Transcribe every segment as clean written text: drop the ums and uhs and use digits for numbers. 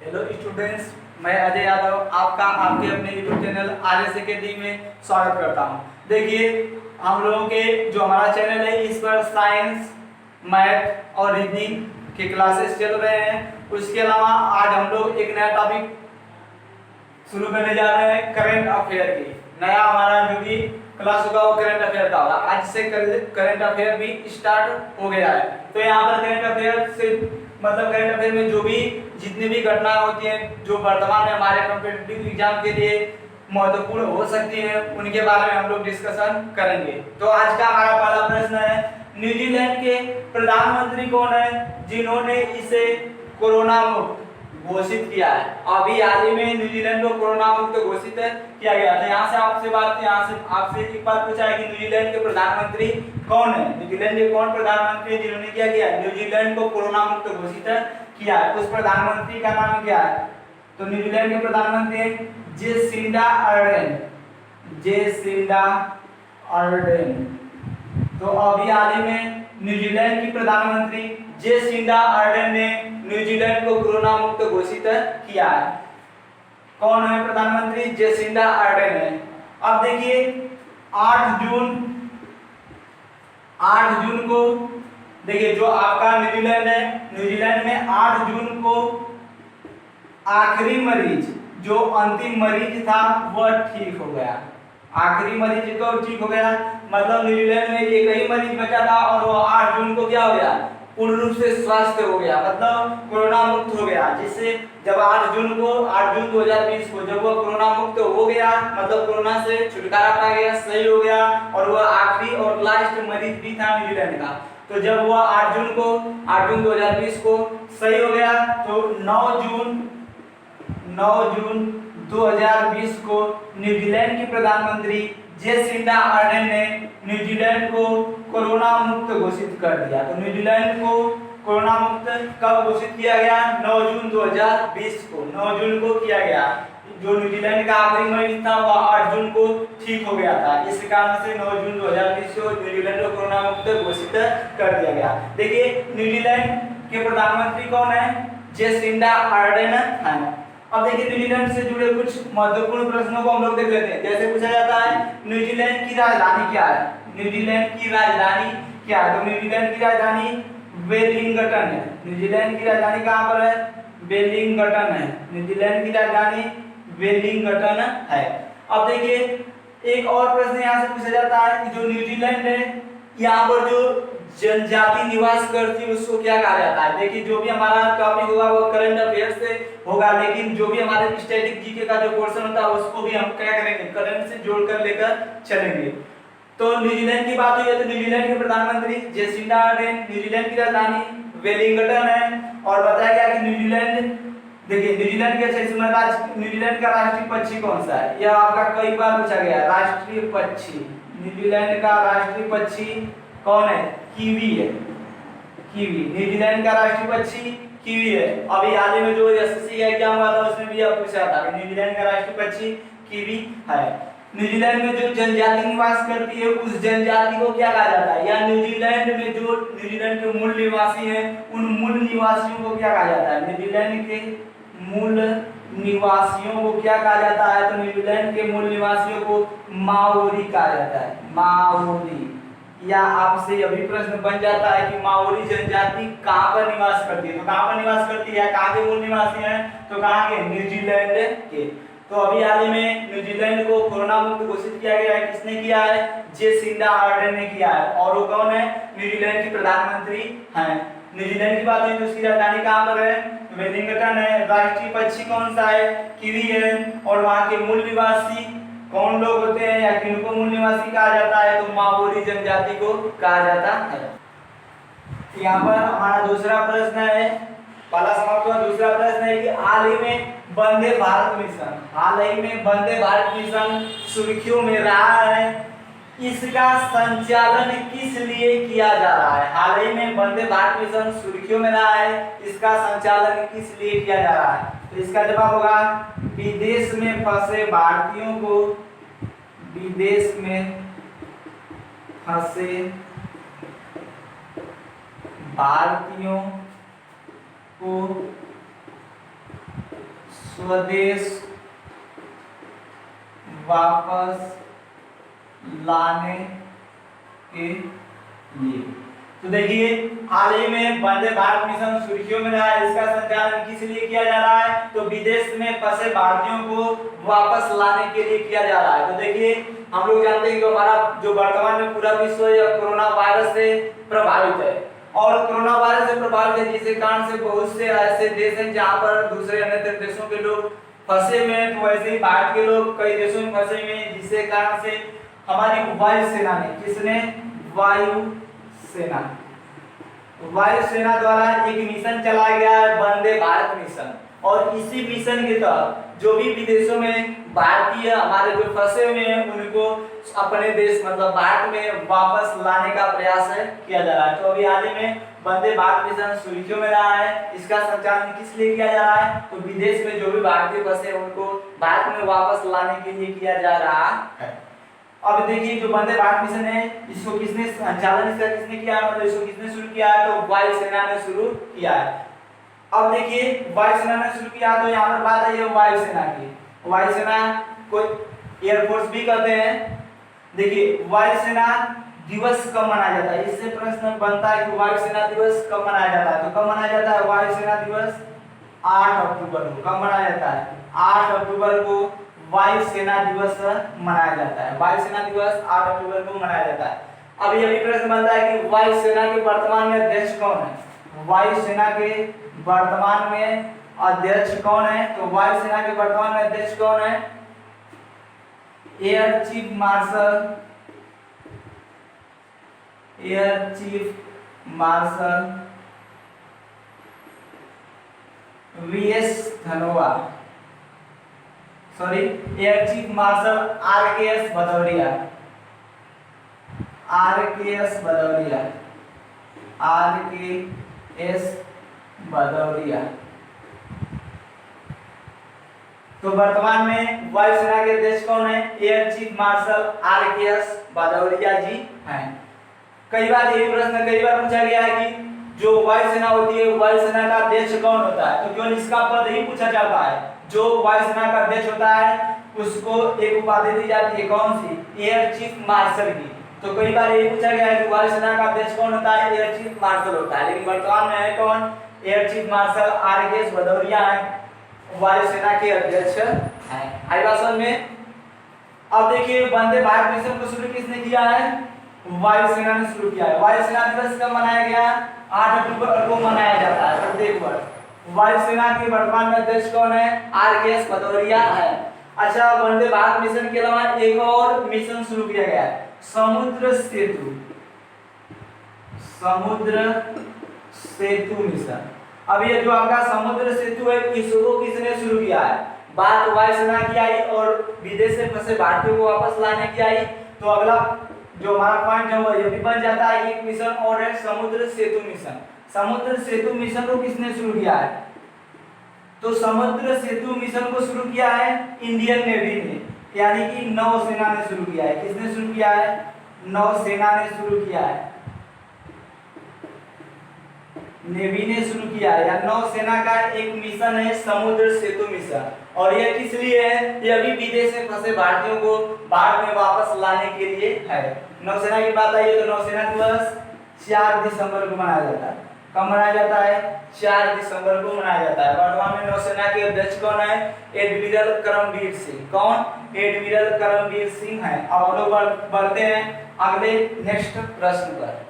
Hello students, मैं अजय यादव आपका आपके अपने यूट्यूब चैनल RS अकेडमी में स्वागत करता हूं। देखिए, हम लोगों के जो हमारा चैनल है इस पर साइंस, मैथ और रीजनिंग के क्लासेस चल रहे हैं। उसके अलावा आज हम लोग एक नया टॉपिक शुरू करने जा रहे हैं, करंट अफेयर की। नया हमारा जो भी क्लास होगा वो करंट अफेयर का होगा। आज से करंट अफेयर भी स्टार्ट हो गया है। तो यहाँ पर करंट अफेयर से मतलब करंट अफेयर में जो भी जितनी भी घटनाएं होती हैं जो वर्तमान में हमारे कॉम्पिटिटिव एग्जाम के लिए महत्वपूर्ण हो सकती हैं, उनके बारे में हम लोग डिस्कशन करेंगे। तो आज का हमारा पहला प्रश्न है, न्यूजीलैंड के प्रधानमंत्री कौन है जिन्होंने इसे कोरोना मुक्त घोषित किया है? अभी हाल ही में न्यूजीलैंड को कोरोना मुक्त घोषित किया गया था। यहाँ से आपसे एक बात पूछा है कि न्यूजीलैंड के प्रधानमंत्री कौन है? न्यूजीलैंड के कौन प्रधानमंत्री जिन्होंने क्या किया? न्यूजीलैंड को कोरोना मुक्त घोषित किया है। उस प्रधानमंत्री का नाम क्या है? तो न्यूजीलैंड के प्रधानमंत्री हैं जेसिंडा अर्डेन। Jacinda Arden. तो अभी हाल ही में न्यूजीलैंड की प्रधानमंत्री जेसिंडा अर्डेन ने न्यूजीलैंड को कोरोना मुक्त घोषित किया है। कौन है प्रधानमंत्री? जेसिंडा अर्डेन है। अब देखिए 8 जून को देखिए जो आपका न्यूजीलैंड है, न्यूजीलैंड में 8 जून को आखिरी मरीज जो अंतिम मरीज था वह ठीक हो गया। आखिरी मरीज को ठीक हो गया, मतलब न्यूजीलैंड में एक ही मरीज बचा था और वो 8 जून को क्या हो गया? पूर्ण रूप से स्वस्थ हो गया, मतलब कोरोना मुक्त हो गया। जिससे जब 8 जून 2020 को जब वो कोरोना मुक्त हो गया, मतलब कोरोना से छुटकारा पा गया, सही हो गया, और वह आखिरी और लास्ट मरीज भी था न्यूजीलैंड का। तो जब वह 8 जून 2020 को सही हो गया, तो 9 जून 2020 को न्यूजीलैंड की प्रधानमंत्री जेसिंडा अर्डेन ने न्यूजीलैंड को कोरोना मुक्त घोषित कर दिया। तो न्यूजीलैंड को कोरोना मुक्त कब घोषित किया गया? 9 जून 2020 को। 9 जून को किया गया। जो न्यूजीलैंड का आखिरी मरीज था वह 8 जून को ठीक हो गया था। इस कारण से 9 जून 2020 को न्यूजीलैंड को कोरोना मुक्त घोषित कर दिया गया। देखिए न्यूजीलैंड के प्रधानमंत्री कौन है? जेसिंडा अर्डेन है। अब देखिए न्यूजीलैंड से जुड़े कुछ महत्वपूर्ण प्रश्नों को हम लोग देख लेते हैं। जैसे पूछा जाता है न्यूजीलैंड की राजधानी क्या है? न्यूजीलैंड की राजधानी क्या है? तो न्यूजीलैंड की राजधानी वेलिंगटन है। न्यूजीलैंड की राजधानी कहाँ पर है? वेलिंगटन है। न्यूजीलैंड की राजधानी वेलिंगटन है। अब देखिए एक और प्रश्न यहाँ से पूछा जाता है कि जो न्यूजीलैंड है यहाँ पर जो जनजाति निवास करती है उसको क्या कहा जाता है? देखिए जो भी हमारा टॉपिक होगा वो करंट अफेयर से होगा, लेकिन जो भी हमारे स्टैटिक जीके का जो पोर्शन होता है उसको भी हम क्या करेंगे? करंट से जोड़कर लेकर चलेंगे। तो न्यूजीलैंड की बात हुई है तो न्यूजीलैंड के प्रधानमंत्री जेसिंडा अर्डेन, न्यूजीलैंड की राजधानी वेलिंगटन है। और बताया गया कि न्यूजीलैंड, देखिए न्यूजीलैंड के न्यूजीलैंड का राष्ट्रीय पक्षी कौन सा है? यह आपका कई बार पूछा गया। राष्ट्रीय पक्षी, न्यूजीलैंड का राष्ट्रीय पक्षी कौन है? कीवी है। कीवी न्यूजीलैंड का राष्ट्रीय पक्षी कीवी है। अभी हाल ही में जो एसएससी का एग्जाम हुआ था उसमें भी यह पूछा था कि न्यूजीलैंड का राष्ट्रीय पक्षी कीवी है। न्यूजीलैंड में जो जनजाति निवास करती है उस जनजाति को क्या कहा जाता है? या न्यूजीलैंड में जो न्यूजीलैंड के मूल निवासी हैं उन मूल निवासियों को क्या कहा जाता है? न्यूजीलैंड के मूल निवासियों को क्या कहा जाता है? तो न्यूजीलैंड के मूल निवासियों को माओरी कहा जाता है। माओरी। या आपसे अभी प्रश्न बन जाता है कि माओरी जनजाति कहाँ पर निवास करती है? तो कहाँ पर निवास करती है? कहाँ के मूल निवासी हैं? तो कहाँ के? न्यूजीलैंड के। तो अभी हाल ही में न्यूजीलैंड को कोरोना मुक्त घोषित किया गया है। किसने किया है? जेसिंडा अर्डेन ने किया है। और वो कौन है? न्यूजीलैंड की प्रधानमंत्री हैं। न्यूजीलैंड की बात हुई तो उसकी राजधानी कहाँ पर है? वेलिंगटन है। राष्ट्रीय पक्षी कौन सा है? कीवी है। और वहाँ के मूल निवासी कौन लोग होते हैं या किनको मूल निवासी कहा जाता है? तो माओरी जनजाति को कहा जाता है। यहाँ पर हमारा दूसरा प्रश्न है, पहला समाप्त हुआ। दूसरा प्रश्न है कि हाल ही में वंदे भारत मिशन सुर्खियों में रहा है, इसका संचालन किस लिए किया जा रहा है? हाल ही में वंदे भारत मिशन सुर्खियों में रहा है, इसका संचालन किस लिए किया जा रहा है? तो इसका जवाब होगा विदेश में फंसे भारतीयों को, विदेश में फंसे भारतीयों को स्वदेश वापस लाने के लिए। तो देखिए हाल ही में वंदे भारत मिशन सुर्खियों में रहा है। इसका संचालन किस लिए किया जा रहा है? तो विदेश में फंसे भारतीयों को वापस लाने के लिए किया जा रहा है। तो देखिए हम लोग जानते हैं कि हमारा जो वर्तमान में पूरा विश्व कोरोना वायरस से प्रभावित है, और कोरोना वायरस से प्रभावित है जिसके कारण से बहुत से ऐसे देश हैं जहां पर दूसरे अन्य देशों के लोग फंसे हुए हैं। तो वैसे ही भारत के लोग कई देशों में फंसे हुए हैं, जिसके कारण से हमारी वायुसेना ने, किसने? वायुसेना द्वारा एक मिशन चलाया गया है, वंदे भारत मिशन। और इसी मिशन के तहत जो भी विदेशों में भारतीय हमारे जो फंसे हुए हैं उनको अपने देश मतलब भारत में वापस लाने का प्रयास है किया जा रहा है। तो अभी हाल ही में वंदे भारत मिशन सुर्खियों में रहा है। इसका संचालन किस लिए किया जा रहा है? तो विदेश में जो भी भारतीय फंसे उनको भारत में वापस लाने के लिए किया जा रहा है। अब देखिए जो वंदे भारत मिशन है इसको किसने संचालन इसका किसने किया है, मतलब इसको किसने शुरू किया है? तो वायुसेना ने शुरू किया है। अब देखिए वायुसेना ने शुरू किया तो यहाँ पर बात आई है वायुसेना की। वायुसेना को एयरफोर्स भी कहते हैं। देखिए वायुसेना दिवस कब मनाया जाता है? इससे प्रश्न बनता है कि वायुसेना दिवस कब मनाया जाता है? तो कब मनाया जाता है वायुसेना दिवस? 8 अक्टूबर को। कब मनाया जाता है? 8 अक्टूबर को वायुसेना दिवस मनाया जाता है। वायुसेना दिवस 8 अक्टूबर को मनाया जाता है। अब ये भी प्रश्न बनता है कि वायुसेना के वर्तमान में अध्यक्ष कौन है? वायुसेना के वर्तमान में अध्यक्ष कौन है? तो वायुसेना के वर्तमान में अध्यक्ष कौन है? Air chief marshal VS Dhanoa, sorry air chief marshal RKS Bhadauria. तो वर्तमान में वायुसेना के अध्यक्ष कौन है? Air chief marshal RKS Bhadauria ji हैं। कई बार ये प्रश्न कई बार पूछा गया है कि जो वायुसेना होती है वायुसेना का अध्यक्ष कौन होता है? तो केवल इसका पद ही पूछा जाता है। जो वायुसेना का अध्यक्ष होता है उसको एक उपाधि दी जाती है, कौन सी? एयर चीफ मार्शल की। तो कई बार ये पूछा गया है कि वायुसेना का अध्यक्ष कौन होता है? एयर चीफ मार्शल होता है। लेकिन वर्तमान में है कौन? Air chief marshal RKS Bhadauria है, वायुसेना के अध्यक्ष हैं। आई बात समझ में? अब देखिए वंदे भारत मिशन को शुरू किसने किया है? वायुसेना ने शुरू किया है। वायुसेना दिवस कब मनाया गया? 8 अक्टूबर को मनाया जाता है प्रत्येक वर्ष। वायुसेना के वर्तमान में अध्यक्ष कौन है? आरकेएस भदौरिया है। अच्छा वंदे भारत मिशन के अलावा एक और मिशन शुरू किया गया है, समुद्र सेतु मिशन। अब ये जो आपका समुद्र सेतु है इसको किसने शुरू किया है? बात वायुसेना की आई और विदेश से फंसे भारतीयों को वापस लाने की आई। तो अगला जो हमारा पॉइंट है वो ये भी बन जाता है, एक मिशन और है समुद्र सेतु मिशन। समुद्र सेतु मिशन को किसने शुरू किया है? तो समुद्र सेतु मिशन को शुरू किया है इंडियन नेवी ने, यानी कि नौसेना ने शुरू किया है। किसने शुरू किया है? नौसेना ने शुरू किया है, नेवी ने शुरू किया है। या नौसेना का एक मिशन है समुद्र सेतु मिशन। और यह किस लिए है? यह भी विदेश में फंसे भारतीयों को भारत में वापस लाने के लिए है। नौसेना की बात आई तो नौसेना दिवस 4 दिसंबर को मनाया जाता है। कब मनाया जाता है? 4 दिसंबर को मनाया जाता है। वर्तमान में नौसेना के अध्यक्ष कौन है? एडमिरल करमबीर सिंह। कौन? एडमिरल करमबीर सिंह है। अब हम लोग बढ़ते हैं अगले नेक्स्ट प्रश्न पर।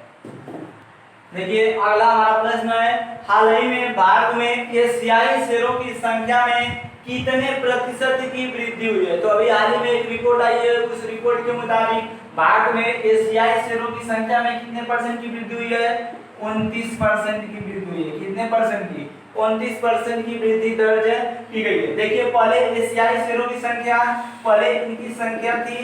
देखिए अगला हमारा प्रश्न है, हाल ही में भारत में एशियाई शेरों की संख्या में कितने प्रतिशत की वृद्धि हुई है? तो अभी हाल ही में एक रिपोर्ट आई है, उस रिपोर्ट के मुताबिक भारत में एशियाई शेरों की संख्या में कितने परसेंट की वृद्धि हुई है? 29% की वृद्धि हुई है। कितने परसेंट की? 29% की वृद्धि दर्ज की गई है। देखिए पहले एशियाई शेरों की संख्या, पहले इनकी संख्या थी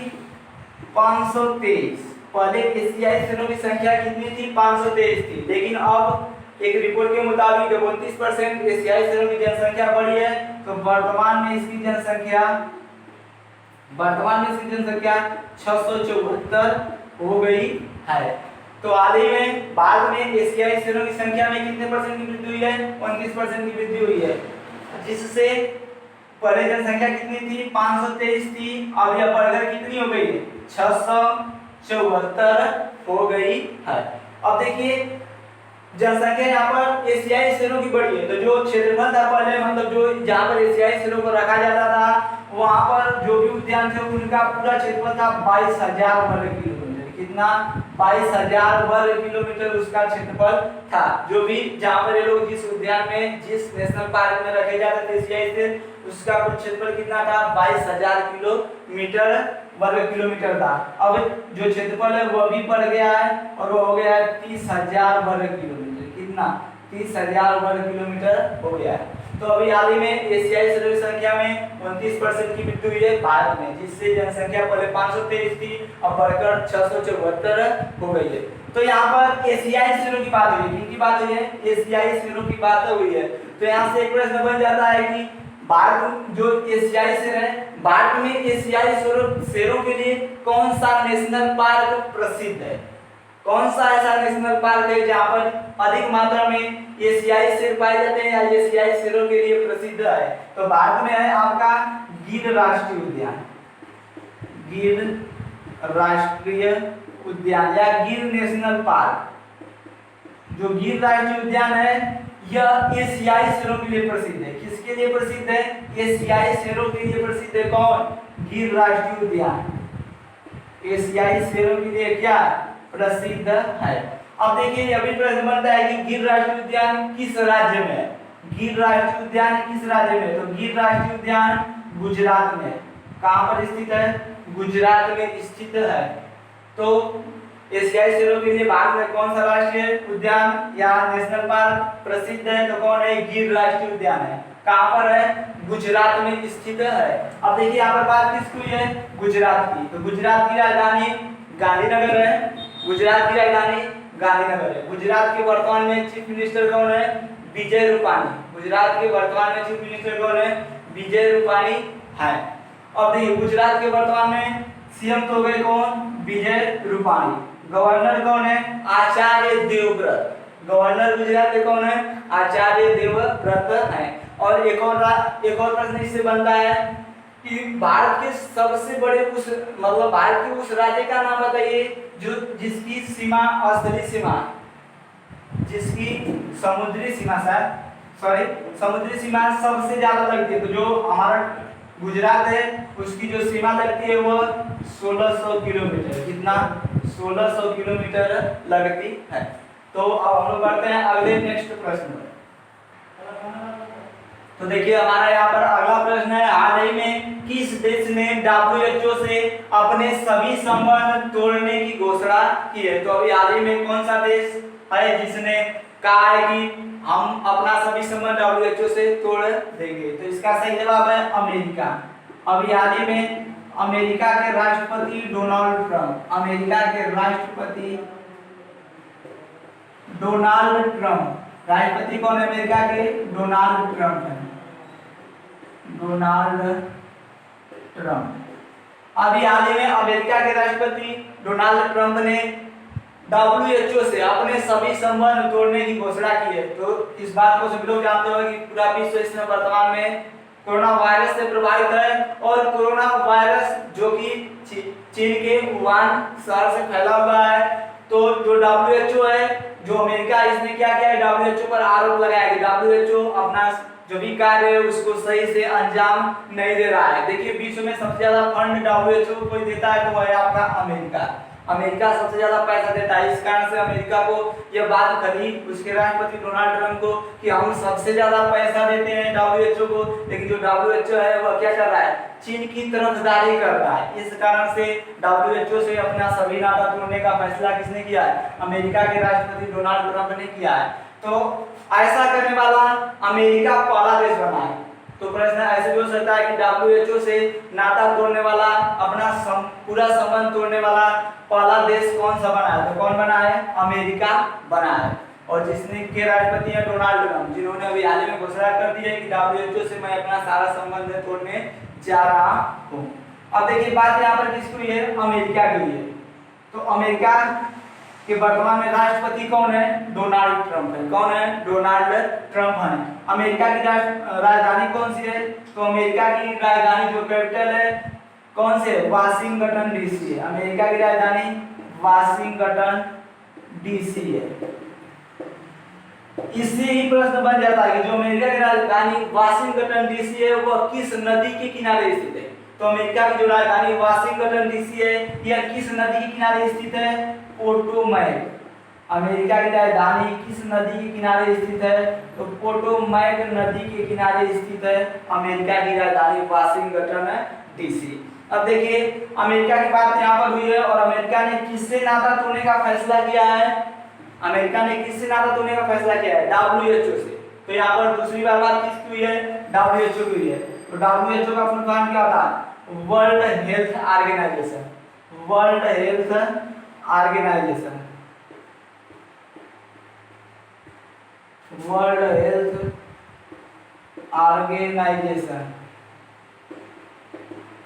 523। पहले एशियाई शेरों की संख्या कितनी थी? 523 थी। लेकिन अब एक रिपोर्ट के मुताबिक 29% एशियाई शेरों की जनसंख्या बढ़ी है। तो वर्तमान में इसकी जनसंख्या 674 हो गई है। तो हाल ही में भारत में एशियाई शेरों की संख्या में कितने परसेंट की वृद्धि हुई है? 29% की वृद्धि हुई है, जिससे पहले जनसंख्या कितनी थी 523 थी, अब यह बढ़कर कितनी हो गई है 674 हो गई है। अब देखिए जनसंख्या यहाँ पर एशियाई शेरों की बढ़ी है, तो जो क्षेत्रफल था पहले मतलब जो जहाँ पर एशियाई शेरों को रखा जाता था वहाँ पर जो भी उद्यान थे उनका पूरा क्षेत्रफल था 22,000 वर्ग किलोमीटर। कितना 22,000 वर्ग किलोमीटर उसका क्षेत्रफल था। जो भी जहाँ पर ये लोग जिस उद्यान में जिस नेशनल पार्क में रखे जाते थे एशियाई शेर उसका कुल क्षेत्रफल कितना था 22,000 किलोमीटर वर्ग किलोमीटर था। अब जो क्षेत्रफल है वह भी बढ़ गया है और वो हो गया है 30,000 वर्ग किलोमीटर। कितना 30,000 वर्ग किलोमीटर हो गया है। तो अभी हाल ही में एशियाई शेरों की संख्या में 29% की मृत्यु हुई है भारत में, जिससे जनसंख्या पहले 523 थी अब बढ़कर 674 हो गई है। तो यहाँ पर एशियाई शेरों की बात हुई है, किनकी बात हुई है एशियाई शेरों की बात हुई है। तो यहाँ से एक प्रश्न बन जाता है कि भारत जो एशियाई शेर है, भारत में एशियाई शेरों के लिए कौन सा नेशनल पार्क प्रसिद्ध है? कौन सा ऐसा नेशनल पार्क है जहाँ पर अधिक मात्रा में एशियाई शेर पाए जाते हैं या एशियाई शेरों के लिए प्रसिद्ध है? तो भारत में है आपका गिर राष्ट्रीय उद्यान, गिर राष्ट्रीय उद्यान या गिर नेशनल पार्क। जो गिर राष्ट्रीय उद्यान है यह एशियाई शेरों के लिए प्रसिद्ध है। किसके लिए प्रसिद्ध है? एशियाई शेरों के लिए प्रसिद्ध है। कौन? गिर राष्ट्रीय उद्यान एशियाई शेरों के लिए क्या प्रसिद्ध है। अब देखिए यह भी प्रश्न बनता है कि गिर राष्ट्रीय उद्यान किस राज्य में है? गिर राष्ट्रीय उद्यान किस राज्य में? तो गिर राष्ट्रीय उद्यान गुजरात में। कहां पर स्थित है? गुजरात में स्थित है। तो एशियाई शेरों के लिए भारत में कौन सा राष्ट्रीय उद्यान या नेशनल पार्क प्रसिद्ध है? तो कौन है? गिर राष्ट्रीय उद्यान है। कहां पर है? गुजरात में स्थित है। अब देखिए यहाँ पर बात किसकी हुई है? गुजरात की। तो गुजरात की राजधानी गांधीनगर है। गुजरात की राजधानी गांधीनगर है। गुजरात के वर्तमान में चीफ मिनिस्टर कौन है? विजय रूपाणी। गुजरात के वर्तमान में चीफ मिनिस्टर कौन है? विजय रूपाणी है। अब देखिए गुजरात के वर्तमान में सीएम तो हो गए कौन? विजय रूपाणी। गवर्नर कौन है? आचार्य देवव्रत। गवर्नर गुजरात के कौन है? आचार्य देवव्रत है। और एक और प्रश्न इससे बनता है कि भारत के सबसे बड़े उस मतलब भारत के उस राज्य का नाम बताइए जो जिसकी सीमा स्थलीय सीमा जिसकी समुद्री सीमा समुद्री सीमा सबसे ज्यादा लगती है। तो जो हमारा गुजरात है उसकी जो सीमा लगती है वो 1600 किलोमीटर। कितना? 1600 किलोमीटर लगती है। तो अब हम लोग बढ़ते हैं अगले नेक्स्ट प्रश्न पर। तो देखिए हमारा यहाँ पर अगला प्रश्न है, हाल ही में किस देश ने WHO से अपने सभी संबंध तोड़ने की घोषणा की है? तो अभी हाल ही में कौन सा देश है जिसने कहा है कि हम अपना सभी संबंध WHO से तोड़ देंगे? तो इसका सही जवाब है अमेरिका। अभी हाल ही में अमेरिका के राष्ट्रपति डोनाल्ड ट्रंप, अमेरिका के राष्ट्रपति डोनाल्ड ट्रंप, राष्ट्रपति कौन है अमेरिका के? डोनाल्ड ट्रंप है। Donald Trump. अभी हाल ही में अमेरिका के राष्ट्रपति डोनाल्ड ट्रंप ने WHO से अपने सभी संबंध तोड़ने की घोषणा की है। तो इस बात को सभी लोग जानते हो कि पूरा विश्व इसमें वर्तमान में कोरोना वायरस से प्रभावित है और कोरोना वायरस जो कि चीन के वुहान शहर से फैला हुआ है। तो जो WHO है, जो अमेरिका, इसने क्या किया है? WHO पर आरोप लगाया कि WHO अपना जो भी कार्य है उसको सही से अंजाम नहीं दे रहा है। देखिए विश्व में सबसे ज्यादा फंड WHO को देता है तो वह है आपका अमेरिका। अमेरिका सबसे ज्यादा पैसा देता है। इस कारण से अमेरिका को यह बात कही उसके राष्ट्रपति डोनाल्ड ट्रंप को कि हम सबसे ज्यादा पैसा देते हैं WHO को, लेकिन जो WHO है वह क्या कर रहा है? चीन की तरफदारी कर रहा है। इस कारण से WHO से अपना सभी नाता तोड़ने का फैसला किसने किया है? अमेरिका के राष्ट्रपति डोनाल्ड ट्रंप ने किया है। तो ऐसा करने वाला अमेरिका पहला देश बना है। तो प्रश्न ऐसे भी हो सकता है कि WHO से नाता तोड़ने वाला, अपना पूरा संबंध तोड़ने वाला पहला देश कौन सा बना है? तो कौन बना है? अमेरिका बना है। और जिसने के राष्ट्रपति हैं डोनाल्ड ट्रंप, जिन्होंने अभी हाल ही में घोषणा कर दी है कि WHO से मैं अपना सारा संबंध तोड़ने जा रहा हूँ। अब देखिए बात यहाँ पर किसकी हुई है? अमेरिका की हुई है। तो अमेरिका के वर्तमान में राष्ट्रपति कौन है? डोनाल्ड ट्रंप है। कौन है? डोनाल्ड ट्रंप है। अमेरिका की राजधानी कौन सी है? तो तो अमेरिका की राजधानी जो कैपिटल है कौन से, वाशिंगटन डीसी है। अमेरिका की राजधानी वाशिंगटन डीसी है। इससे ही प्रश्न बन जाता है कि जो अमेरिका की राजधानी वाशिंगटन डीसी है वह किस नदी के किनारे स्थित है। तो अमेरिका की जो राजधानी वाशिंगटन डीसी है यह किस नदी के किनारे स्थित है, पोटोमैक। अमेरिका की राजधानी किस नदी के किनारे स्थित है, तो पोटोमैक नदी के किनारे स्थित है अमेरिका की राजधानी वाशिंगटन डीसी। अब देखिए अमेरिका की बात यहाँ पर हुई है और अमेरिका ने किससे नाता तोड़ने का फैसला किया है, अमेरिका ने किससे नाता तोड़ने का फैसला किया है, WHO से। तो यहाँ पर दूसरी बार बात किसकी हुई है, WHO की हुई है। तो WHO का फुल फॉर्म क्या होता है, world health organization. World health organization, world health organization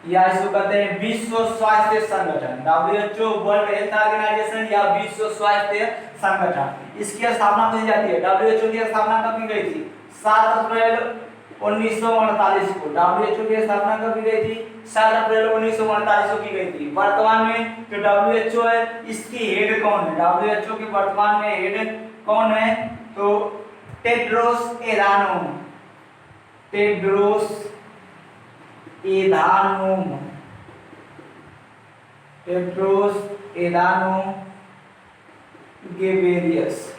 या इसको कहते हैं विश्व स्वास्थ्य संगठन। WHO वर्ल्ड हेल्थ ऑर्गेनाइजेशन या विश्व स्वास्थ्य संगठन। इसकी स्थापना कही जाती है, WHO की स्थापना कब की गई थी, 7 अप्रैल 1948 को। WHO की स्थापना कब की गई थी, 7 अप्रैल 1948 को की गई थी। वर्तमान में जो WHO है इसकी हेड कौन है, WHO के वर्तमान में हेड कौन है, तो Tedros Adhanom. Tedros Adhanom, Tedros Adhanom Ghebreyesus,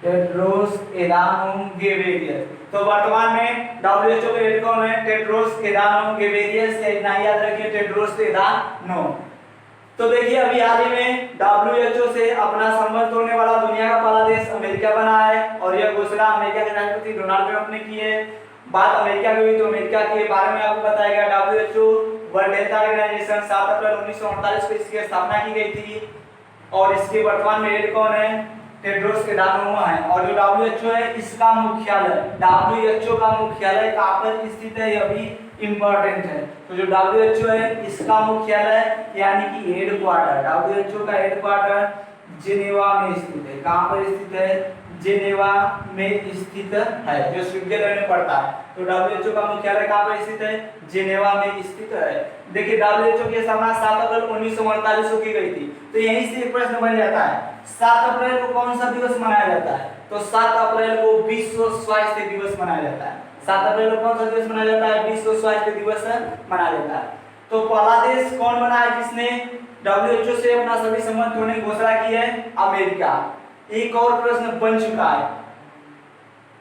Tedros Adhanom Ghebreyesus. तो वर्तमान में WHO के हेड कौन है, टेड्रोस एधानोम गेब्रेयेसस, या इतना याद रखिए टेड्रोस एधानोम। तो देखिए अभी हाल ही में WHO से अपना संबंध तोड़ने वाला दुनिया का पहला देश अमेरिका बना है और यह घोषणा अमेरिका के राष्ट्रपति डोनाल्ड ट्रंप ने की है। बात अमेरिका की हुई तो अमेरिका के बारे में आपको बताया गया। WHO वर्ल्ड हेल्थ ऑर्गेनाइजेशन 7 अप्रैल 1948 को इसकी स्थापना की गई थी और इसके वर्तमान में हेड कौन है, टेड्रोस एधानोम है। और जो WHO है इसका मुख्यालय, WHO का मुख्यालय कहाँ पर स्थित है, यह भी इम्पोर्टेंट है। तो जो WHO है इसका मुख्यालय यानी कि हेड क्वार्टर, WHO का हेड क्वार्टर जेनेवा में स्थित है। कहाँ पर स्थित है, जेनेवा में स्थित है, जो स्विट्जरलैंड में पड़ता है। तो WHO का मुख्यालय कहाँ पर स्थित है, जेनेवा में स्थित है। देखिए WHO की स्थापना 7 अप्रैल 1948 को की गई थी। तो यहीं से एक प्रश्न बन जाता है, 7 अप्रैल को कौन सा दिवस मनाया जाता है, तो 7 अप्रैल को विश्व स्वास्थ्य दिवस मनाया जाता है। 7 अप्रैल को कौन सा दिवस मनाया जाता है, विश्व स्वास्थ्य दिवस मनाया जाता है। तो पहला देश कौन बना है जिसने WHO से अपना सभी संबंध तोड़ने की घोषणा की है, अमेरिका। एक और प्रश्न बन चुका है,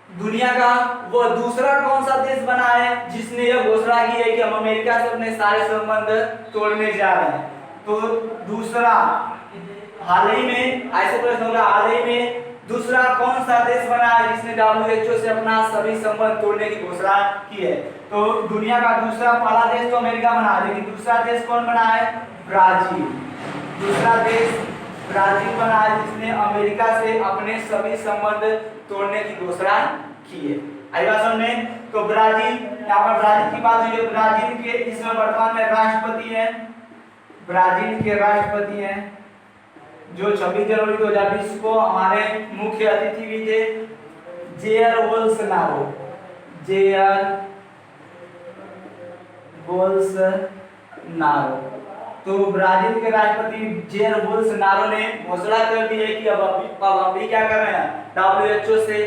दुनिया का वह दूसरा कौन सा देश बना है जिसने यह घोषणा की है कि हम अमेरिका से अपने सारे संबंध तोड़ने जा रहे हैं। तो दूसरा हाल ही में ऐसे प्रश्न होगा, हाल ही में दूसरा कौन सा देश बना है जिसने WHO से अपना सभी संबंध तोड़ने की घोषणा की है। तो दुनिया का दूसरा पहला देश तो अमेरिका बना है, लेकिन दूसरा देश कौन बना है, ब्राजील। दूसरा देश ब्राजील बना है जिसने अमेरिका से अपने सभी संबंध तोड़ने की घोषणा की है। आई बात समझ में। तो ब्राजील, यहाँ पर ब्राजील की बात हुई है। ब्राजील के इस वर्तमान में राष्ट्रपति हैं, ब्राजील के राष्ट्रपति हैं जो 26 जनवरी 2020 को हमारे मुख्य अतिथि भी थे, जेयर बोल्सोनारो। Jair Bolsonaro. तो ब्राजील के राष्ट्रपति जेयर बोल्सोनारो ने घोषणा कर दी है कि अब हम भी क्या कर रहे हैं, WHO से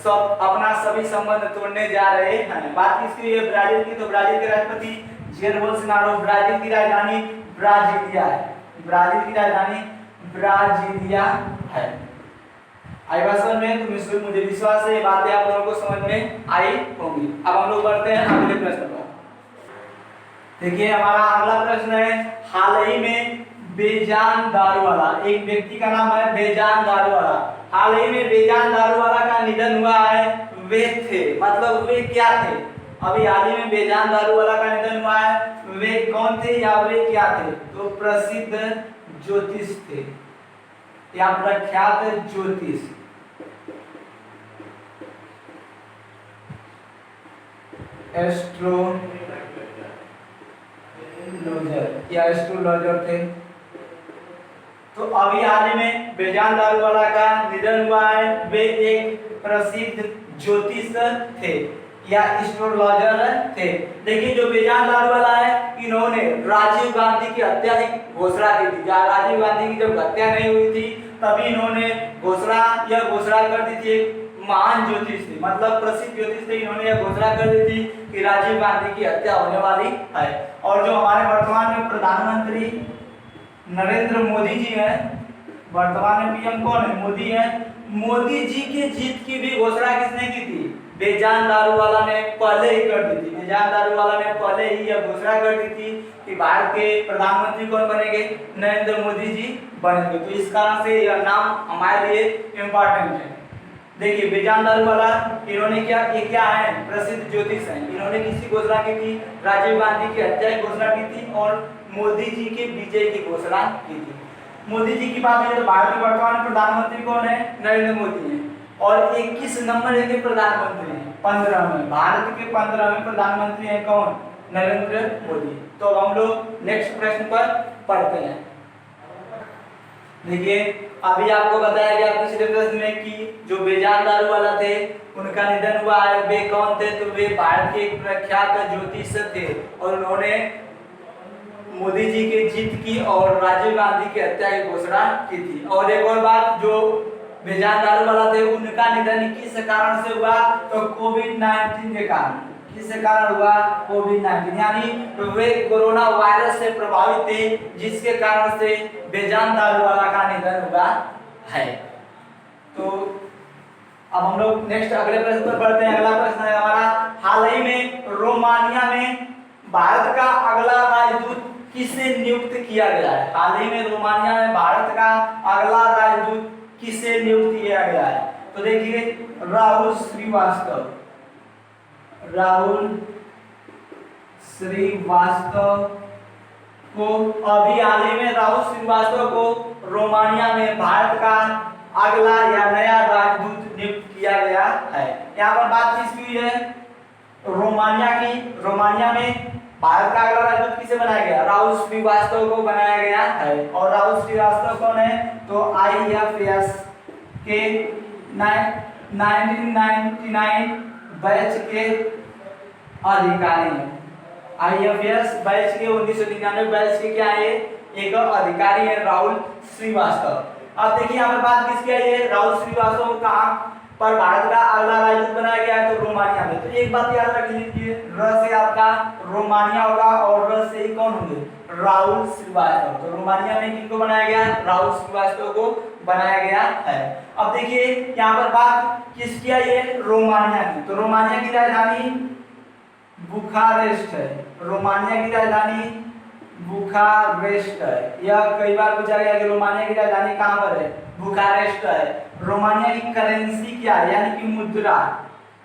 सब अपना सभी संबंध तोड़ने जा रहे हैं। बात किसकी है, ब्राजील की। तो ब्राजील के राष्ट्रपति जेयर बोल्सोनारो। ब्राजील की राजधानी ब्राजीलिया है, ब्राजील की राजधानी ब्राजीलिया है। आई बात समझ में, तो मुझे विश्वास है ये बातें आप लोगों को समझ में आई होंगी। अब हम लोग बढ़ते हैं अगले प्रश्न पर। देखिए हमारा अगला प्रश्न है, हाल ही में बेजान दारूवाला, एक व्यक्ति का नाम है बेजान दारूवाला। हाल ही में बेजान दारूवाला का निधन हुआ है। वे थे, मतलब वे क्या थे, अभी हाल ही में बेजान दारूवाला का निधन हुआ है, वे कौन थे या वे क्या थे, तो प्रसिद्ध ज्योतिष थे या प्रख्यात ज्योतिष। एस्ट्रोलॉजर या एस्ट्रोलॉजर थे। तो अभी हाल ही में बेजान दारूवाला का निधन हुआ है। वे एक प्रसिद्ध ज्योतिष थे या एस्ट्रोलॉजर थे। देखिए जो बेजान दारू वाला है, इन्होंने राजीव गांधी की हत्या की घोषणा की थी। राजीव गांधी की जब हत्या नहीं हुई थी तभी इन्होंने यह घोषणा कर दी थी। महान ज्योतिष थे, मतलब प्रसिद्ध ज्योतिष थे, इन्होंने यह घोषणा कर दी थी कि राजीव गांधी की हत्या होने वाली है। और जो हमारे वर्तमान में प्रधानमंत्री नरेंद्र मोदी जी हैं, वर्तमान में पीएम कौन है? मोदी है। मोदी जी के जीत की भी घोषणा किसने की थी? बेजान दारू वाला ने पहले ही कर दी थी। बेजान दारू वाला ने पहले ही यह घोषणा कर दी थी कि भारत के प्रधानमंत्री कौन बनेंगे? नरेंद्र मोदी जी बनेंगे। तो इस कारण से यह नाम हमारे लिए इम्पोर्टेंट है। देखिए बेजान दारू वाला, इन्होंने क्या है? प्रसिद्ध ज्योतिष हैं। इन्होंने किसकी घोषणा की थी? राजीव गांधी की हत्या की घोषणा की थी और मोदी जी के विजय की घोषणा की थी। मोदी जी की बात है तो भारत के वर्तमान प्रधानमंत्री कौन है? नरेंद्र मोदी हैं। और 21 नंबर के प्रधानमंत्री हैं, 15 में भारत के 15वें प्रधानमंत्री हैं कौन? नरेंद्र मोदी। तो हम लोग नेक्स्ट प्रश्न पर पढ़ते हैं। देखिए अभी आपको बताया गया पिछले प्रश्न में कि जो बेजान दारू वाला थे उनका निधन हुआ है। वे कौन थे? तो वे भारत के एक प्रख्यात ज्योतिष थे और उन्होंने मोदी जी की जीत की और राजीव गांधी की हत्या की घोषणा की थी। और एक और बात, जो बेजान दारू वाला थे उनका निधन किस कारण से हुआ? तो कोविड-19 के कारण। किस कारण हुआ? कोविड-19, यानी वे कोरोना वायरस से प्रभावित थे, जिसके कारण से बेजान दारू वाला का निधन हुआ है। तो अब हम लोग नेक्स्ट अगले प्रश्न पर बढ़ते हैं। अगला प्रश्न है हमारा, हाल ही में रोमानिया में भारत का अगला राजदूत किसे नियुक्त किया गया है? हाल ही में रोमानिया में भारत का अगला राजदूत किसे नियुक्त किया गया है? तो देखिए राहुल श्रीवास्तव को अभी हाल ही में राहुल श्रीवास्तव को रोमानिया में भारत का अगला या नया राजदूत नियुक्त किया गया है। यहाँ पर बात किसकी हुई है? रोमानिया की। रोमानिया में भारत का अगला राजदूत किसे बनाया गया? राहुल श्रीवास्तव को बनाया गया है। और राहुल श्रीवास्तव कौन है? तो IFS के 1999 बैच के अधिकारी हैं। IFS बैच के 1999 बैच के क्या है? एक अधिकारी है राहुल श्रीवास्तव। अब देखिए यहाँ पर बात किसकी आई है? राहुल श्रीवास्तव कहाँ पर भारत का अगला राजदूत बनाया गया है? तो रोमानिया में। तो एक बात याद रख लीजिए, र से आपका रोमानिया होगा और र से कौन होंगे? राहुल श्रीवास्तव। तो रोमानिया में किनको बनाया गया? राहुल श्रीवास्तव को बनाया गया है। अब देखिए यहाँ पर बात किसकी आई है? रोमानिया की। तो रोमानिया की राजधानी बुखारेस्ट है। रोमानिया की राजधानी बुखारेस्ट है। यह कई बार पूछा गया कि रोमानिया की राजधानी कहाँ पर है? बुखारेस्ट है। रोमानिया की करेंसी क्या है? यानी कि मुद्रा,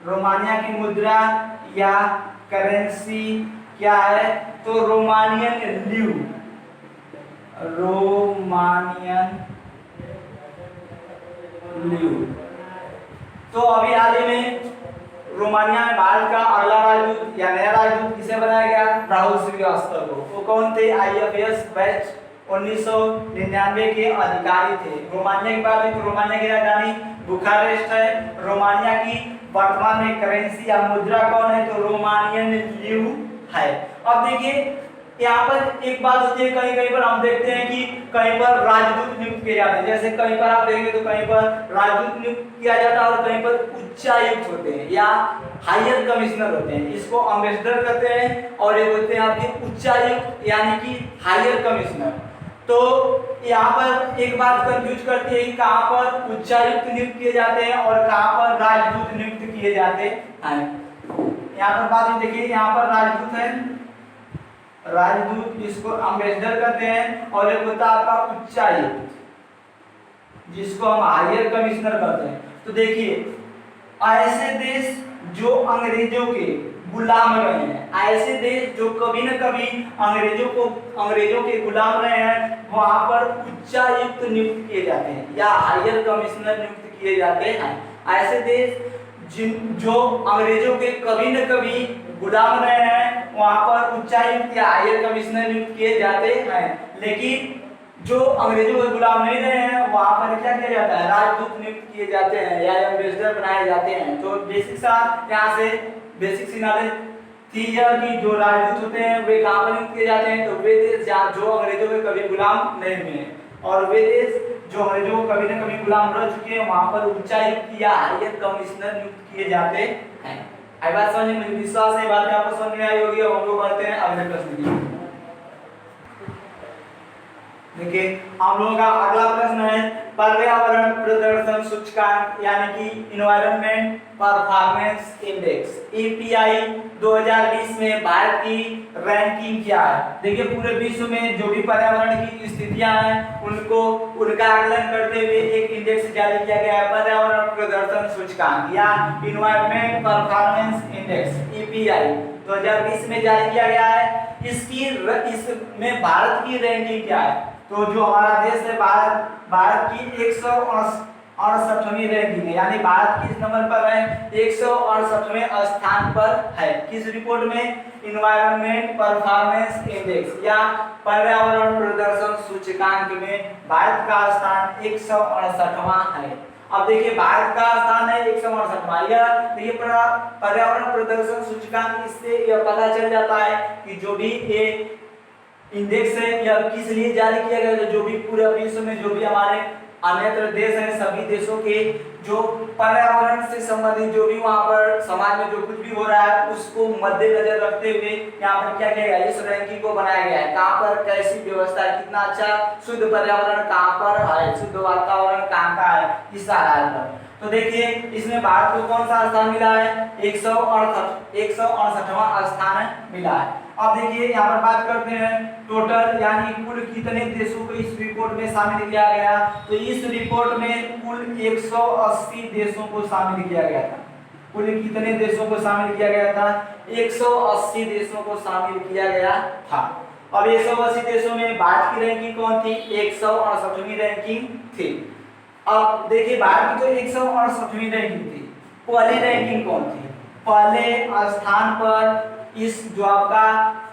रोमानिया की मुद्रा या करेंसी क्या है? तो रोमानियन ल्यू। रोमानियन ल्यू। तो अभी हाल ही में रोमानिया में भारत का अगला राजदूत या नया राजदूत किसे बनाया गया? राहुल श्रीवास्तव को। वो कौन थे? IFS बैच 1999 के अधिकारी थे। रोमानिया की बात है तो रोमानिया की राजधानी बुखारेस्ट है। रोमानिया की वर्तमान में करेंसी या मुद्रा कौन है? तो रोमानियन ल्यू है। अब देखिए यहाँ पर एक बात होती है, कहीं कहीं पर हम देखते हैं कि कहीं पर राजदूत नियुक्त किए जाते हैं। जैसे कहीं पर आप देखेंगे तो कहीं पर राजदूत नियुक्त किया जाता है और कहीं पर उच्चायुक्त होते हैं या हायर कमिश्नर होते हैं। इसको एम्बेसडर कहते हैं और एक होते हैं आपके उच्चायुक्त यानी कि हायर कमिश्नर। तो यहाँ पर एक बात कंफ्यूज करती है कि कहाँ पर उच्चायुक्त नियुक्त किए जाते हैं और कहाँ पर राजदूत नियुक्त किए जाते हैं। यहाँ पर बात देखिए, यहाँ पर राजदूत है, राजदूत जिसको एम्बेसडर कहते हैं, और एक होता है आपका उच्चायुक्त जिसको हम हायर कमिश्नर कहते हैं। तो देखिए ऐसे देश जो अंग्रेजों के गुलाम रहे हैं, ऐसे देश जो कभी न कभी अंग्रेजों के गुलाम रहे हैं, वहां पर उच्चायुक्त नियुक्त किए जाते हैं या हायर कमिश्नर नियुक्त किए जाते हैं। ऐसे देश जो अंग्रेजों के कभी न कभी गुलाम रहे हैं, वहां पर उच्चायुक्त या हायर कमिश्नर नियुक्त किए जाते हैं। लेकिन जो अंग्रेजों के गुलाम नहीं रहे हैं वहां पर क्या किया जाता है, राजदूत नियुक्त किए जाते हैं या एम्बेसडर बनाए जाते हैं। तो बेसिक सा यहाँ से बेसिक सी नॉलेज थी यह कि जो राजदूत होते हैं वे कहाँ पर नियुक्त किए जाते हैं, तो वे देश जहाँ जो अंग्रेजों के कभी गुलाम नहीं हुए हैं, और वे देश जो अंग्रेजों को कभी न कभी गुलाम रह चुके हैं वहां पर उच्चायुक्त या हायर कमिश्नर नियुक्त किए जाते हैं। आई बात समझ में, मुझे विश्वास है बात आपको समझ में आई होगी। अब हम लोग बढ़ते हैं अगले प्रश्न की। देखिए हम लोगों का अगला प्रश्न है पर्यावरण प्रदर्शन सूचकांक यानी कि इन्वायरमेंट परफॉर्मेंस इंडेक्स EPI 2020 में भारत की रैंकिंग क्या है। देखिए पूरे विश्व में जो भी पर्यावरण की स्थितियां हैं उनको उनका आकलन करते हुए एक इंडेक्स जारी किया गया है, पर्यावरण प्रदर्शन सूचकांक या इन्वायरमेंट परफॉर्मेंस इंडेक्स EPI 2020 में जारी किया गया है। इसमें भारत की रैंकिंग क्या है, तो जो हमारा देश है भारत की 168वीं रैंकिंग है, यानी भारत किस नंबर पर है, 168वें स्थान पर है। किस रिपोर्ट में, इन्वायरमेंट परफॉर्मेंस इंडेक्स या पर्यावरण प्रदर्शन सूचकांक में भारत का स्थान 168वां है। अब देखिए भारत का स्थान है 168वां, यह देखिए पर्यावरण प्रदर्शन सूचकांक, इससे यह पता चल जाता है कि जो भी ये इंडेक्स है यह किस लिए जारी किया गया है, जो भी पूरे विश्व में जो भी हमारे अन्य देश हैं सभी देशों के जो पर्यावरण से संबंधित जो भी वहां पर समाज में जो कुछ भी हो रहा है उसको मद्देनजर रखते हुए यहाँ पर क्या किया गया है, इस रैंकिंग को बनाया गया है। कहाँ पर कैसी व्यवस्था है, कितना अच्छा शुद्ध पर्यावरण कहाँ पर है, शुद्ध वातावरण कहाँ का है, इस आधार पर। तो देखिए इसमें भारत को कौन सा स्थान मिला है, 168वां स्थान मिला है। अब देखिए यहाँ पर बात करते हैं टोटल यानी कुल कितने देशों को इस रिपोर्ट में शामिल किया गया, तो इस रिपोर्ट में कुल 180 देशों को शामिल किया गया था। कुल कितने देशों को शामिल किया गया था, 180 देशों को शामिल किया गया था। अब 180 देशों में भारत की रैंकिंग कौन थी, 168वीं रैंकिंग थी। अब देखिए भारत की जो 168वीं रैंकिंग थी, पहली रैंकिंग कौन थी, पहले स्थान पर इस जो आपका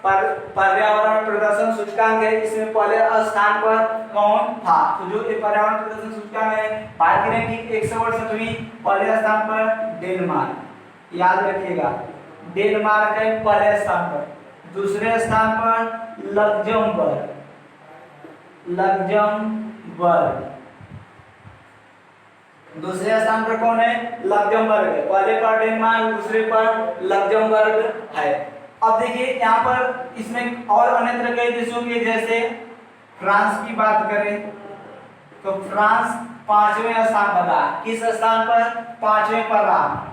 पर्यावरण प्रदर्शन सूचकांक है इसमें पहले स्थान पर कौन था, तो जो ये पर्यावरण प्रदर्शन सूचकांक है भारत की रैंकिंग 168वीं, पहले स्थान पर डेनमार्क, याद रखिएगा डेनमार्क है पहले स्थान पर। दूसरे स्थान पर लग्जमबर्ग, दूसरे स्थान पर कौन है, लग्जमबर्ग है। पहले पर डेनमार्क, दूसरे पर लग्जमबर्ग है। अब देखिए यहाँ पर इसमें और अन्य तरह के देशों के जैसे फ्रांस की बात करें तो फ्रांस 5वें स्थान पर रहा, किस स्थान पर, 5वें पर रहा।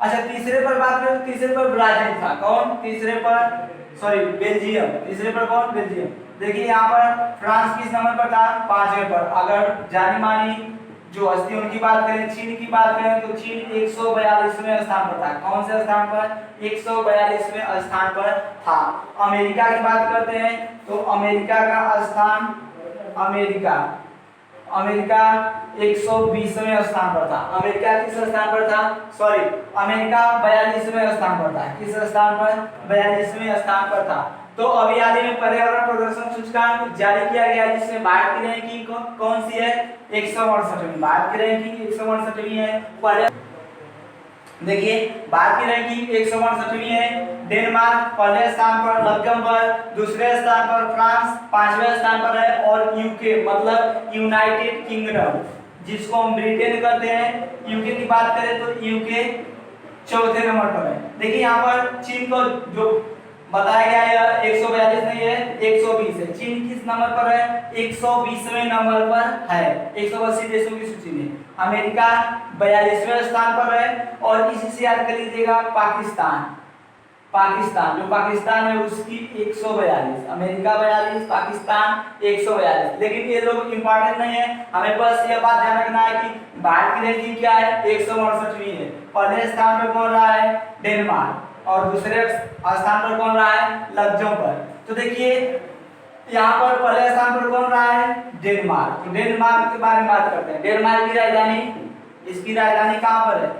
अच्छा तीसरे पर बात करें, तीसरे पर ब्राजील था, कौन, तीसरे पर सॉरी बेल्जियम, तीसरे पर कौन, बेल्जियम। देखिए यहाँ पर फ्रांस किस नंबर पर था, 5वें पर। अगर जानी मानी जो हस्ती उनकी बात करें, चीन की बात करें तो चीन 142वें स्थान पर था, कौन से स्थान पर, 142वें स्थान पर था। अमेरिका की बात करते हैं तो अमेरिका का स्थान, अमेरिका 120वें स्थान पर था। अमेरिका किस स्थान पर था, सॉरी अमेरिका 42वें स्थान पर था, किस स्थान पर, 42वें स्थान पर था। तो अभी हाल ही में पर्यावरण प्रदर्शन सूचकांक जारी किया गया जिसमें भारत की रैंकिंग कौन सी है, 168वीं, भारत की रैंकिंग 168वीं है। देखिए भारत की रैंकिंग 168वीं है। डेनमार्क पहले स्थान पर, लग्जमबर्ग दूसरे स्थान पर, फ्रांस 5वें स्थान पर है, और यूके मतलब यूनाइटेड किंगडम जिसको हम ब्रिटेन कहते हैं, यूके की बात करें तो यूके 4थे नंबर पर है। देखिए यहाँ पर चीन को जो बताया गया है 142 नहीं है, 120 है। चीन किस नंबर पर है, 120वें नंबर पर है 180 देशों की सूची में। अमेरिका 42वें स्थान पर है, और इसी से याद कर लीजिएगा पाकिस्तान, जो पाकिस्तान है उसकी 142, अमेरिका 42, पाकिस्तान 142। लेकिन ये लोग इंपॉर्टेंट नहीं है, हमें बस ये बात ध्यान रखना है कि भारत की रैंकिंग क्या है, 168वीं है। पहले स्थान पर कौन रहा है, डेनमार्क, और दूसरे स्थान पर कौन रहा है, लग्जमबर्ग। तो देखिए यहाँ पर पहले स्थान पर कौन रहा है, डेनमार्क। तो डेनमार्क के बारे में बात करते हैं। डेनमार्क की राजधानी, इसकी राजधानी कहाँ पर है,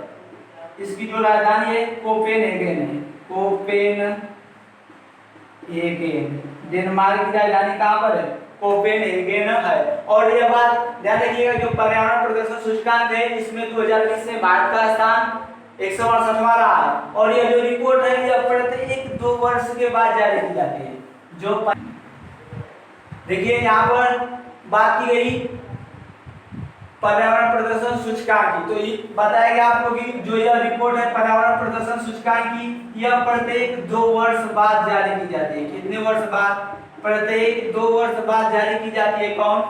इसकी जो राजधानी है कोपेनहेगन है, कोपेनहेगन। डेनमार्क की राजधानी कहाँ पर है, कोपेनहेगन है। और ये बात ध्यान रखिएगा, जो पर्यावरण प्रदूषण सूचकांक है इसमें 2020 में भारत का स्थान 168वां रहा है। और ये जो रिपोर्ट है ये प्रत्येक 2 वर्ष के बाद जारी की जाती है। जो देखिए यहाँ पर बात की गई पर्यावरण प्रदूषण सूचकांक की, तो ये बताया गया आपको कि जो यह रिपोर्ट है पर्यावरण प्रदूषण सूचकांक की, यह प्रत्येक 2 वर्ष बाद जारी की जाती है। कितने वर्ष बाद? प्रत्येक 2 वर्ष बाद जारी की जाती है। कौन?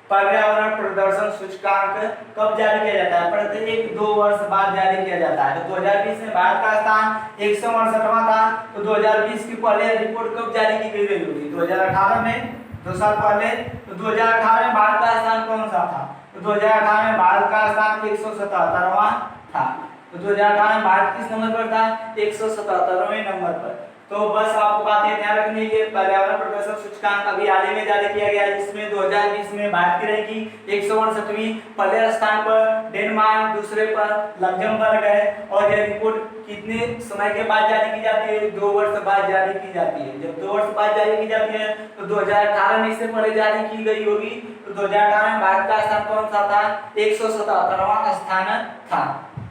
पर्यावरण प्रदूषण सूचकांक कब जारी किया जाता है? प्रत्येक 2 वर्ष बाद जारी किया जाता है। तो 2020 में भारत का स्थान 168वां था, तो 2020 की पहले रिपोर्ट कब जारी की गई होगी? 2018 में, 2 साल पहले। तो 2018 में भारत का स्थान कौन सा था? तो 2018 में भारत का स्थान 177वां था। तो 2018 में भारत किस नंबर पर था? 177वें नंबर पर। तो बस आपको बातें ध्यान रखनी है। पर्यावरण प्रदूषण सूचकांक अभी हाल ही में जारी किया गया है, जिसमें 2020 में भारत की रैंकिंग 168वीं, पहले स्थान पर डेनमार्क, दूसरे पर लग्जमबर्ग है। और यह रिपोर्ट कितने समय के बाद जारी की जाती है? 2 वर्ष बाद जारी की जाती है। जब 2 वर्ष बाद जारी की जाती है तो 2018 में इससे पहले जारी की गई होगी। तो 2018 में भारत का स्थान कौन सा था? 177वां स्थान था।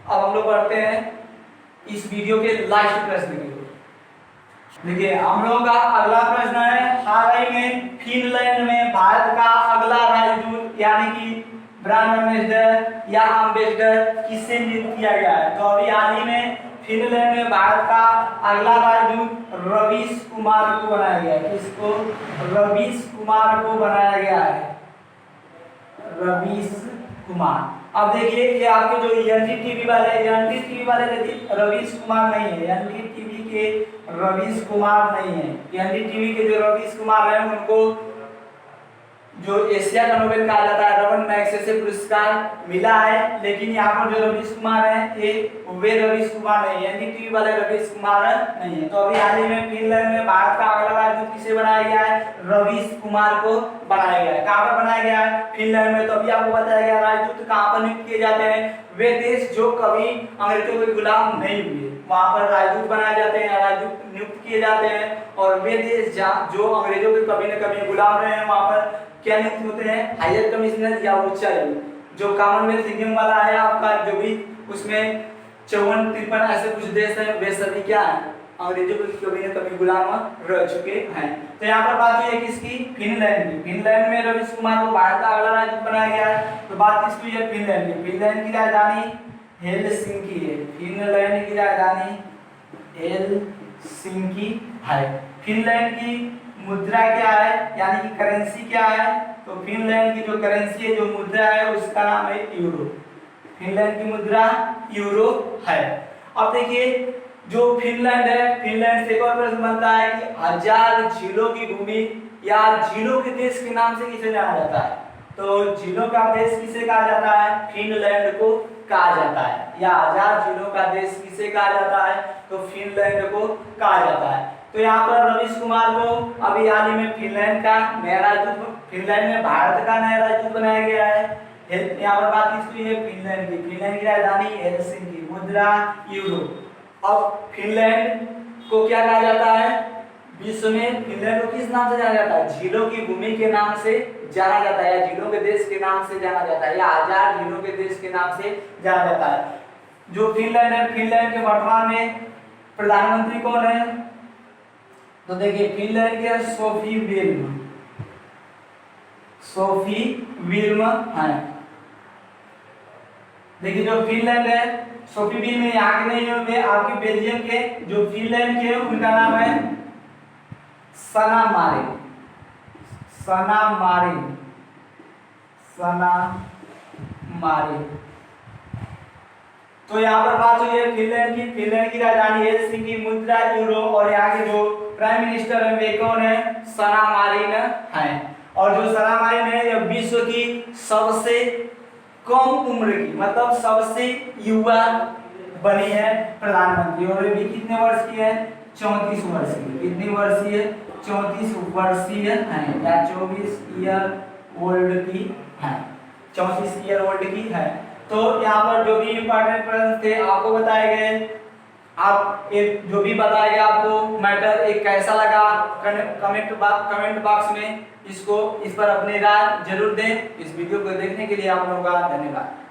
अब हम लोग बढ़ते हैं इस वीडियो के लास्ट प्रश्न की। देखिए हम लोगों का अगला प्रश्न है, हाल ही में फिनलैंड में भारत का अगला राजदूत यानी कि ब्रांड एम्बेसडर या एम्बेसडर किसे नियुक्त किया गया है? तो अभी हाल ही में फिनलैंड में भारत का अगला राजदूत रवीश कुमार को बनाया गया है। किसको? रवीश कुमार को बनाया गया है। रवीश कुमार। अब देखिए कि आपके जो एनडीटीवी वाले रवीश कुमार नहीं है, एनडीटीवी के रवीश कुमार नहीं है। एनडीटीवी के जो रवीश कुमार है उनको जो एशिया का नोबेल कहा जाता है, रमन मैग्सेसे पुरस्कार मिला है। लेकिन यहाँ पर जो रवीश कुमार है ये वे रवीश कुमार नहीं है, एनडीटीवी वाले रवीश कुमार नहीं है। तो अभी हाल ही में फिनलैंड में भारत का अगला राजदूत किसे बनाया गया है? रवीश कुमार को बनाया गया है। कहाँ पर बनाया गया है? फिनलैंड में। तो अभी आपको बताया गया राजदूत कहाँ पर नियुक्त किए जाते हैं? वे देश जो कभी अंग्रेजों के गुलाम नहीं हुए वहां पर राजदूत बनाए जाते हैं, राजदूत नियुक्त किए जाते हैं। और वे देश जो अंग्रेजों के कभी न कभी गुलाम रहे हैं वहां पर क्या नियुक्त होते हैं? हायर कमिश्नर या उच्चायुक्त। जो कॉमनवेल्थ गेम वाला है आपका, जो भी उसमें 54-53 ऐसे कुछ देश हैं, वे सभी क्या है? अंग्रेजों के कभी न कभी गुलाम रह चुके हैं। तो यहाँ पर बात हुई है किसकी? फिनलैंड की। फिनलैंड में रवीश कुमार को भारत का अगला राजदूत बनाया गया है। तो बात किसकी है? फिनलैंड की। फिनलैंड की राजधानी हेलसिंकी है। फिनलैंड की राजधानी हेलसिंकी है। फिनलैंड की मुद्रा क्या है, यानी कि करेंसी क्या है? तो फिनलैंड की जो करेंसी है, जो मुद्रा है, उसका नाम है यूरो। फिनलैंड की मुद्रा यूरो है। अब देखिए जो फिनलैंड है, फिनलैंड से एक और प्रश्न बनता है कि 1000 झीलों की भूमि या झीलों के देश के नाम से किसे जाना जाता है? तो झीलों का देश किसे कहा जाता है? फिनलैंड को कहा जाता है। या 1000 झीलों का देश किसे कहा जाता है? तो फिनलैंड को कहा जाता है। तो यहाँ पर रवीश कुमार को अभी हाल ही में फिनलैंड का नया राजदूत, फिनलैंड में भारत का नया राजदूत बनाया गया है। यहाँ पर बात किसकी है? फिनलैंड की। फिनलैंड की राजधानी हेलसिंकी, मुद्रा यूरो। अब फिनलैंड को क्या कहा जाता है विश्व में? फिनलैंड को किस नाम से जाना जाता है? झीलों की भूमि के नाम से जाना जाता है, या झीलों के देश के नाम से जाना जाता है, या 1000 झीलों के देश के नाम से जाना जाता है। जो फिनलैंड है, फिनलैंड के वर्तमान में प्रधानमंत्री कौन है? तो देखिए फिनलैंड के सोफी विल्म, सोफी विल्म है। देखिए जो फिनलैंड है, सोफी विल्म यहाँ के नहीं है, आपके बेल्जियम के जो फिनलैंड के उनका नाम है सना मारिन। सना मारिन, सना मारिन। तो यहाँ पर बात हुई है फिनलैंड की। फिनलैंड की राजधानी हेलसिंकी, मुद्रा यूरो। और यहाँ के जो प्राइम मिनिस्टर है वे कौन है? सना मारिन है। और जो सना मारिन है यह विश्व की सबसे कम उम्र की, मतलब सबसे युवा बनी है प्रधानमंत्री। और ये भी कितने वर्ष की है? 34 वर्ष की। कितनी वर्षीय? 34 वर्षीय है, या 24 ईयर ओल्ड की है। 34 ईयर ओल्ड की है। तो यहाँ पर जो भी इंपॉर्टेंट प्रश्न थे आपको बताए गए। आप एक जो भी बताया गया आपको मैटर एक कैसा लगा कमेंट बॉक्स में इस पर अपनी राय जरूर दें। इस वीडियो को देखने के लिए आप लोगों का धन्यवाद।